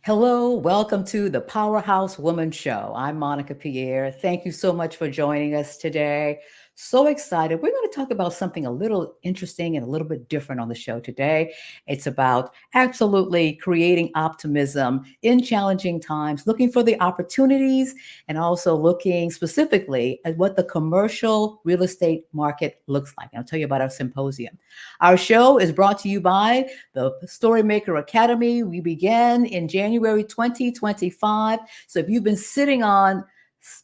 Hello, welcome to the Powerhouse Woman Show. I'm Monica Pierre. Thank you so much for joining us today. So excited. We're going to talk about something a little interesting and a little bit different on the show today. It's about absolutely creating optimism in challenging times, looking for the opportunities, and also looking specifically at what the commercial real estate market looks like. And I'll tell you about our symposium. Our show is brought to you by the Storymaker Academy. We began in January 2025. So if you've been sitting on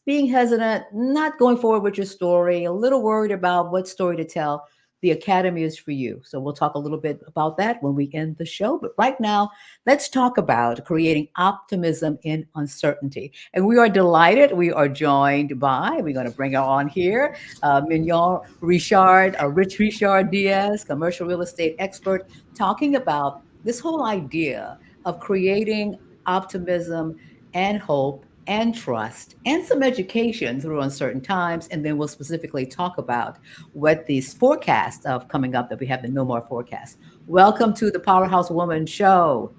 being hesitant, not going forward with your story, a little worried about what story to tell, the Academy is for you. So we'll talk a little bit about that when we end the show. But right now, let's talk about creating optimism in uncertainty. And we are delighted. We are joined by, we're going to bring her on here, Mignon Rich Richard Diaz, commercial real estate expert, talking about this whole idea of creating optimism and hope and trust and some education through uncertain times. And then we'll specifically talk about what these forecasts of coming up that we have the NOMAR Forecast. Welcome to the Powerhouse Woman Show.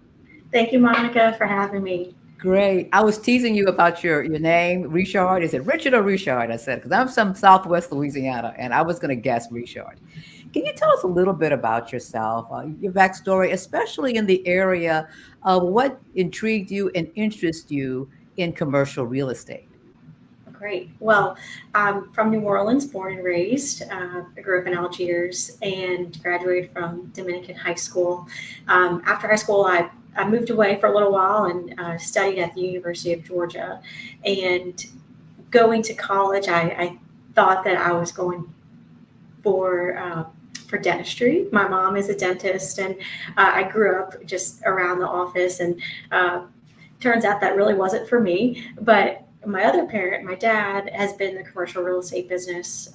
Thank you, Monica, for having me. Great. I was teasing you about your name, Richard. Is it Richard or Richard? I said, because I'm from Southwest Louisiana and I was going to guess Richard. Can you tell us a little bit about yourself, your backstory, especially in the area of what intrigued you and interests you in commercial real estate? Great. Well, I'm from New Orleans, born and raised. I grew up in Algiers and graduated from Dominican High School. After high school, I moved away for a little while and studied at the University of Georgia. And going to college, I thought that I was going for dentistry. My mom is a dentist, and I grew up just around the office. And turns out that really wasn't for me. But my other parent, my dad, has been in the commercial real estate business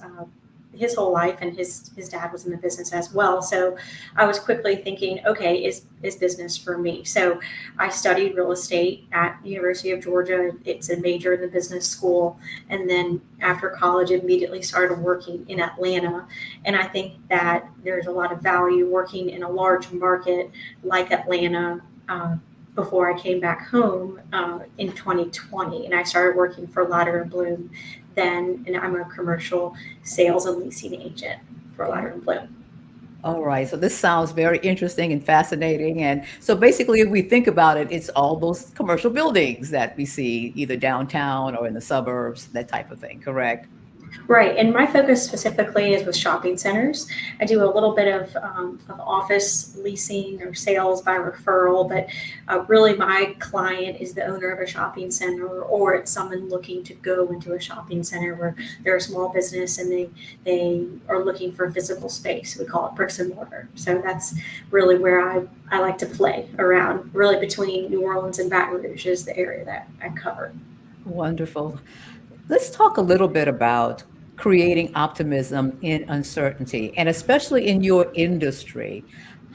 his whole life, and his dad was in the business as well. So I was quickly thinking, okay, is business for me? So I studied real estate at University of Georgia. It's a major in the business school, and then after college, immediately started working in Atlanta. And I think that there's a lot of value working in a large market like Atlanta. Before I came back home in 2020, and I started working for Ladder and Bloom then, and I'm a commercial sales and leasing agent for Ladder and Bloom. All right. So this sounds very interesting and fascinating. And so basically, if we think about it, it's all those commercial buildings that we see either downtown or in the suburbs, that type of thing, correct? Right, and my focus specifically is with shopping centers. I do a little bit of office leasing or sales by referral, but really my client is the owner of a shopping center, or it's someone looking to go into a shopping center where they're a small business and they are looking for physical space. We call it bricks and mortar. So that's really where I like to play around, really between New Orleans and Baton Rouge is the area that I cover. Wonderful. Let's talk a little bit about creating optimism in uncertainty, and especially in your industry.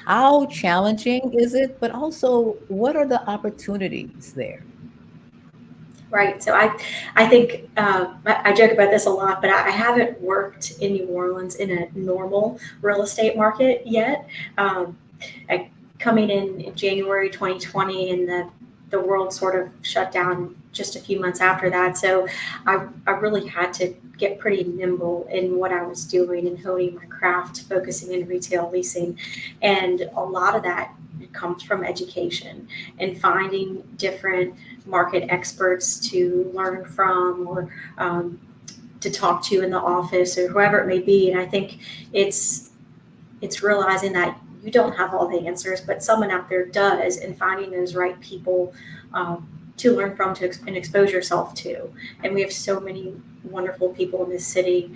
How challenging is it? But also, what are the opportunities there? Right. So I think I joke about this a lot, but I haven't worked in New Orleans in a normal real estate market yet. I, coming in January 2020, and the world sort of shut down just a few months after that. So I really had to get pretty nimble in what I was doing and honing my craft, focusing in retail leasing. And a lot of that comes from education and finding different market experts to learn from, or to talk to in the office, or whoever it may be. And I think it's realizing that you don't have all the answers, but someone out there does, and finding those right people to learn from, and expose yourself to. And we have so many wonderful people in this city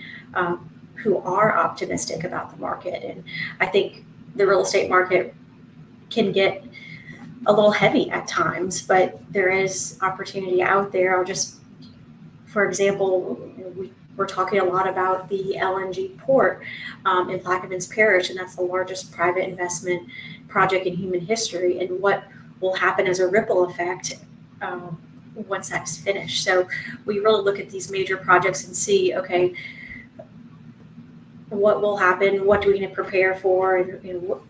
who are optimistic about the market. And I think the real estate market can get a little heavy at times, but there is opportunity out there. I'll just, for example, we're talking a lot about the LNG port in Plaquemines Parish, and that's the largest private investment project in human history, and what will happen as a ripple effect once that's finished. So we really look at these major projects and see, okay, what will happen, what do we need to prepare for, and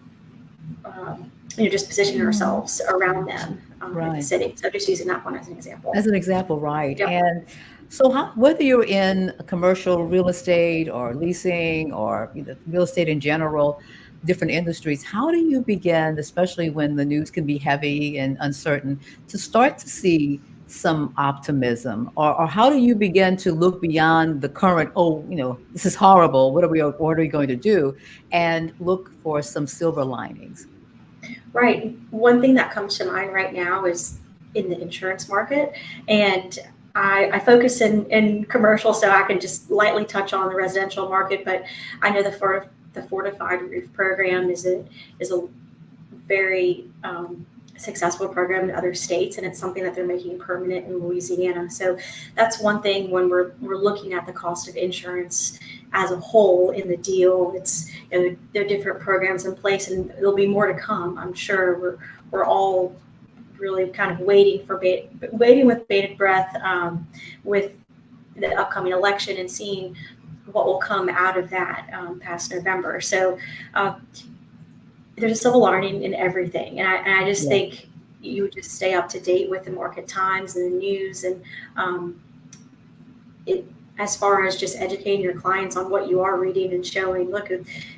just positioning ourselves around them. in the Right. city. So just using that one as an example. As an example, right. Yep. And so whether you're in commercial real estate or leasing or real estate in general, different industries, how do you begin, especially when the news can be heavy and uncertain, to start to see some optimism? Or how do you begin to look beyond the current, oh, this is horrible. What are we going to do? And look for some silver linings. Right. One thing that comes to mind right now is in the insurance market. And I focus in commercial, so I can just lightly touch on the residential market. But I know the fortified roof program is a very successful program in other states, and it's something that they're making permanent in Louisiana. So that's one thing when we're looking at the cost of insurance as a whole in the deal. It's there are different programs in place, and there'll be more to come. I'm sure we're all really kind of waiting with bated breath with the upcoming election and seeing what will come out of that past November. So there's a silver lining in everything, and I just think you would just stay up to date with the market times and the news, and as far as just educating your clients on what you are reading and showing. Look,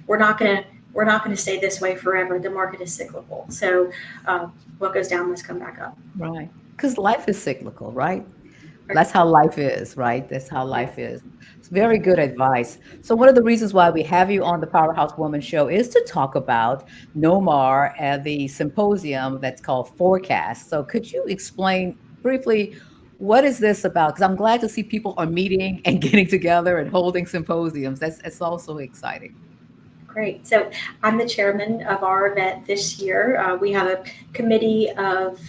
we're not gonna stay this way forever. The market is cyclical, so what goes down must come back up. Right. Because life is cyclical, right? That's how life is, right? That's how Yeah. life is. It's very good advice. So one of the reasons why we have you on the Powerhouse Woman Show is to talk about NOMAR and the symposium that's called Forecast. So could you explain briefly what is this about? Because I'm glad to see people are meeting and getting together and holding symposiums. That's also exciting. Great. So I'm the chairman of our event this year. We have a committee of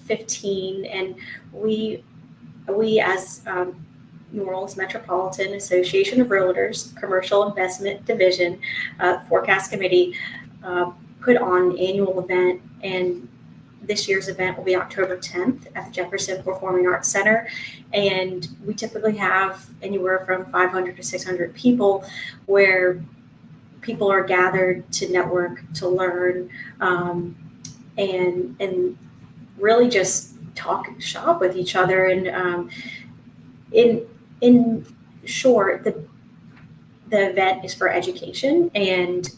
15, and we as New Orleans Metropolitan Association of Realtors Commercial Investment Division Forecast Committee put on an annual event, and this year's event will be October 10th at the Jefferson Performing Arts Center, and we typically have anywhere from 500 to 600 people, where people are gathered to network, to learn, and really just talk shop with each other. And in short, the event is for education, and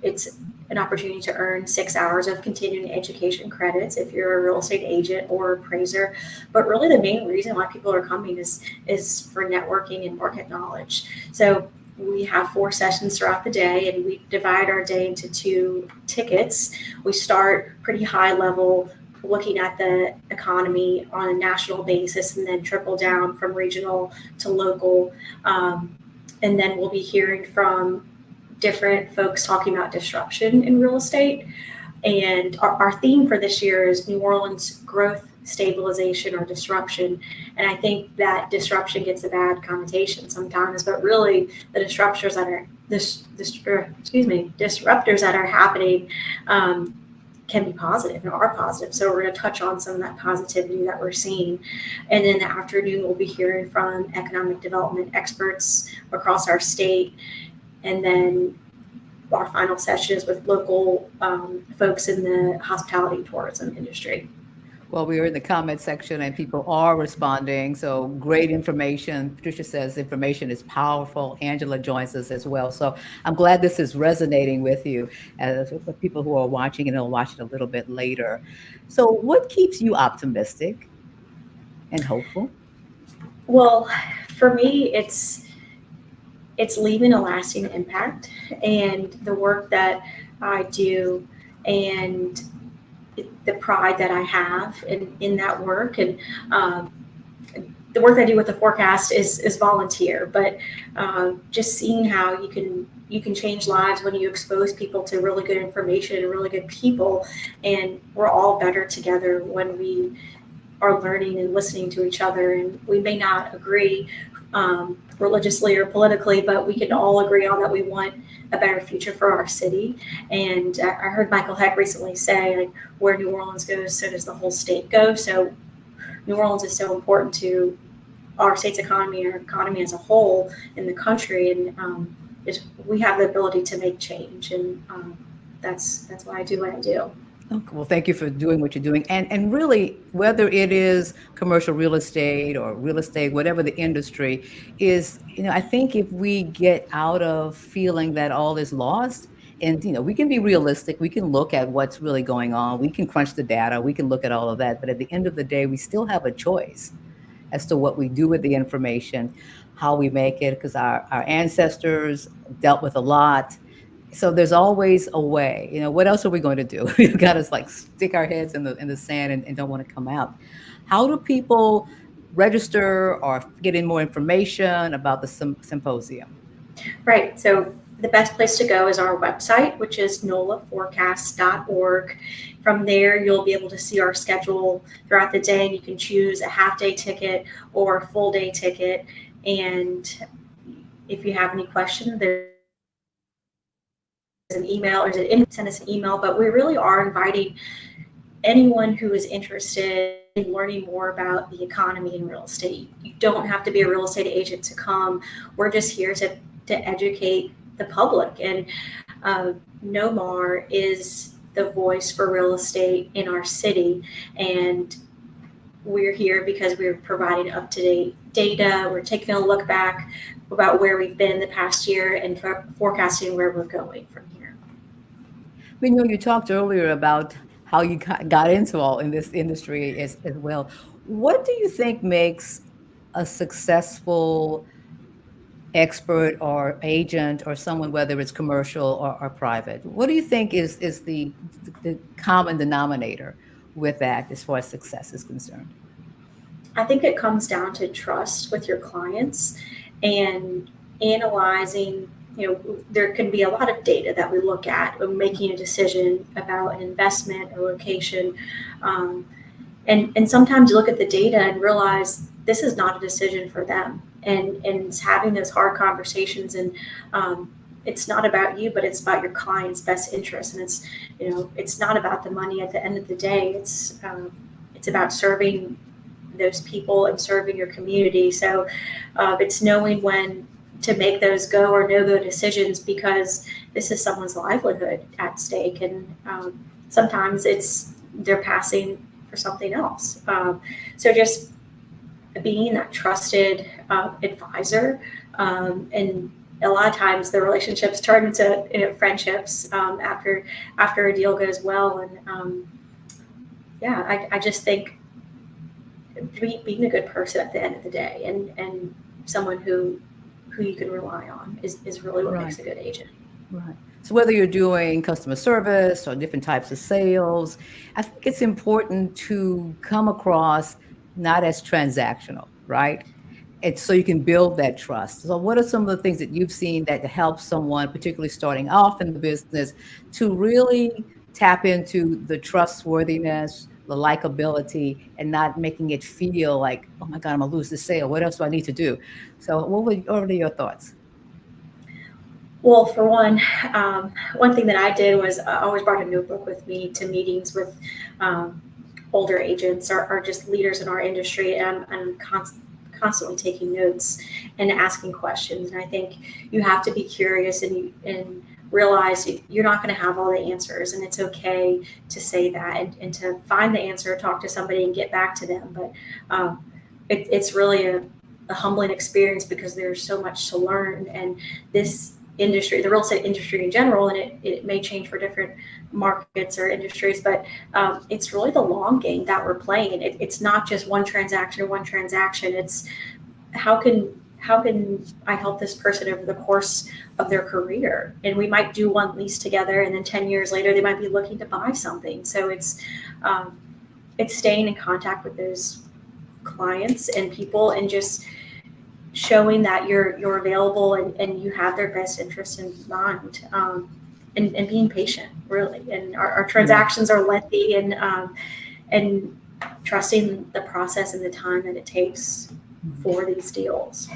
it's an opportunity to earn 6 hours of continuing education credits if you're a real estate agent or appraiser. But really the main reason why people are coming is for networking and market knowledge. So we have 4 sessions throughout the day, and we divide our day into 2 tickets. We start pretty high level, looking at the economy on a national basis, and then trickle down from regional to local. And then we'll be hearing from different folks talking about disruption in real estate. And our theme for this year is New Orleans growth, stabilization, or disruption. And I think that disruption gets a bad connotation sometimes, but really the disruptors that are happening can be positive and are positive. So we're going to touch on some of that positivity that we're seeing. And in the afternoon, we'll be hearing from economic development experts across our state. And then our final session is with local folks in the hospitality and tourism industry. Well, we are in the comment section and people are responding. So great information. Patricia says information is powerful. Angela joins us as well. So I'm glad this is resonating with you as with people who are watching, and they'll watch it a little bit later. So what keeps you optimistic and hopeful? Well, for me, it's leaving a lasting impact, and the work that I do, and the pride that I have in that work. And the work I do with the forecast is volunteer, but just seeing how you can change lives when you expose people to really good information and really good people, and we're all better together when we are learning and listening to each other. And we may not agree religiously or politically, but we can all agree on that we want a better future for our city. And I heard Michael Heck recently say, like, where New Orleans goes, so does the whole state go. So New Orleans is so important to our state's economy, our economy as a whole in the country. And we have the ability to make change. And that's why I do what I do. Okay, well, thank you for doing what you're doing. And really, whether it is commercial real estate or real estate, whatever the industry is, I think if we get out of feeling that all is lost, and we can be realistic, we can look at what's really going on, we can crunch the data, we can look at all of that, but at the end of the day, we still have a choice as to what we do with the information, how we make it, because our ancestors dealt with a lot. So there's always a way. What else are we going to do? We've got to like stick our heads in the sand and don't want to come out. How do people register or get in more information about the symposium? Right. So the best place to go is our website, which is nolaforecast.org. From there, you'll be able to see our schedule throughout the day. You can choose a half-day ticket or a full-day ticket. And if you have any questions, there's an email or send us an email. But we really are inviting anyone who is interested in learning more about the economy and real estate. You don't have to be a real estate agent to come. We're just here to educate the public. And NOMAR is the voice for real estate in our city. And we're here because we're providing up-to-date data. We're taking a look back about where we've been the past year and forecasting where we're going from here. You talked earlier about how you got into all in this industry as well. What do you think makes a successful expert or agent or someone, whether it's commercial or private? What do you think is the common denominator with that as far as success is concerned? I think it comes down to trust with your clients and analyzing. There can be a lot of data that we look at when making a decision about an investment or location. And sometimes you look at the data and realize this is not a decision for them. And it's having those hard conversations, and it's not about you, but it's about your client's best interest. And it's not about the money at the end of the day. It's about serving those people and serving your community. So it's knowing when to make those go or no-go decisions, because this is someone's livelihood at stake. And sometimes they're passing for something else. So just being that trusted advisor, and a lot of times the relationships turn into friendships after a deal goes well. And I just think being a good person at the end of the day, and someone who you can rely on is really what makes a good agent. Right. So whether you're doing customer service or different types of sales, I think it's important to come across not as transactional, right? It's so you can build that trust. So what are some of the things that you've seen that help someone, particularly starting off in the business, to really tap into the trustworthiness, the likability, and not making it feel like, oh my God, I'm gonna lose this sale. What else do I need to do? So what are your thoughts? Well, for one thing that I did was I always brought a notebook with me to meetings with older agents or just leaders in our industry. And I'm constantly taking notes and asking questions. And I think you have to be curious and realize you're not going to have all the answers, and it's okay to say that and to find the answer, talk to somebody and get back to them. But it's really a humbling experience, because there's so much to learn. And this industry, the real estate industry in general, and it may change for different markets or industries, but it's really the long game that we're playing. It's not just one transaction. It's how can I help this person over the course of their career? And we might do one lease together, and then 10 years later, they might be looking to buy something. So it's staying in contact with those clients and people, and just showing that you're available and you have their best interest in mind, and being patient, really. And our transactions are lengthy, and trusting the process and the time that it takes for these deals.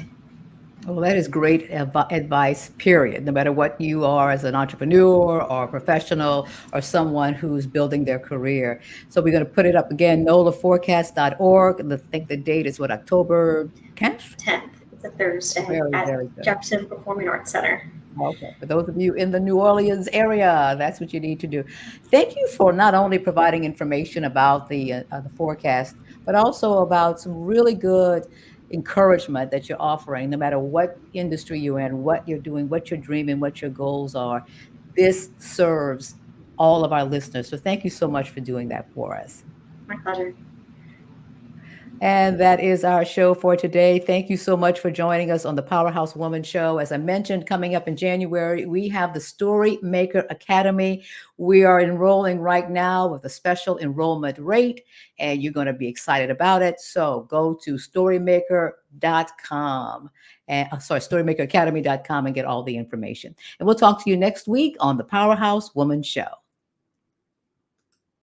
Well, that is great advice, period. No matter what you are as an entrepreneur or a professional or someone who's building their career. So we're going to put it up again, nolaforecast.org. I think the date is October 10th? 10th. It's a Thursday Very, at very good. Jefferson Performing Arts Center. Okay. For those of you in the New Orleans area, that's what you need to do. Thank you for not only providing information about the forecast, but also about some really good encouragement that you're offering, no matter what industry you're in, what you're doing, what you're dreaming, what your goals are. This serves all of our listeners. So thank you so much for doing that for us. My pleasure. And that is our show for today. Thank you so much for joining us on the Powerhouse Woman Show. As I mentioned, coming up in January, we have the Story Maker Academy. We are enrolling right now with a special enrollment rate, and you're going to be excited about it. So go to storymaker.com and storymakeracademy.com and get all the information. And we'll talk to you next week on the Powerhouse Woman Show.